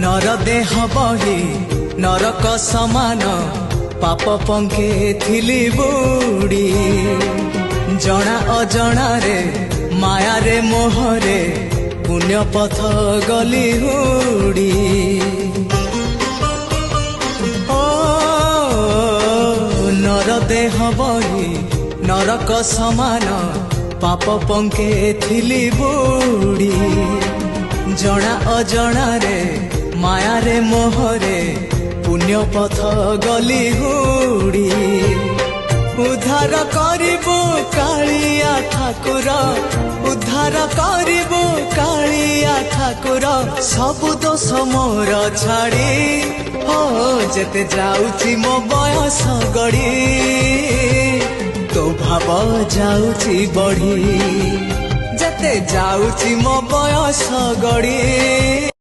नर देह बही नरक समान पाप पंखे थिली बुड़ी जना अजना रे माया रे मोहरे पुण्य पथ गली हुड़ी ओ नर देह बही नरक समान पाप पंखे थिली बुड़ी जना अजना रे माया रे मोहरे पुण्य पथ गली हुड़ी उद्धार करिबो कालिया ठाकुर उद्धार करिबो कालिया ठाकुर सबु दोष मोर छाड़ी हो जेते जाउची मो बयस गड़ी तो भाव जाउची बढ़ी जेते जाउची मो बयस गड़ी।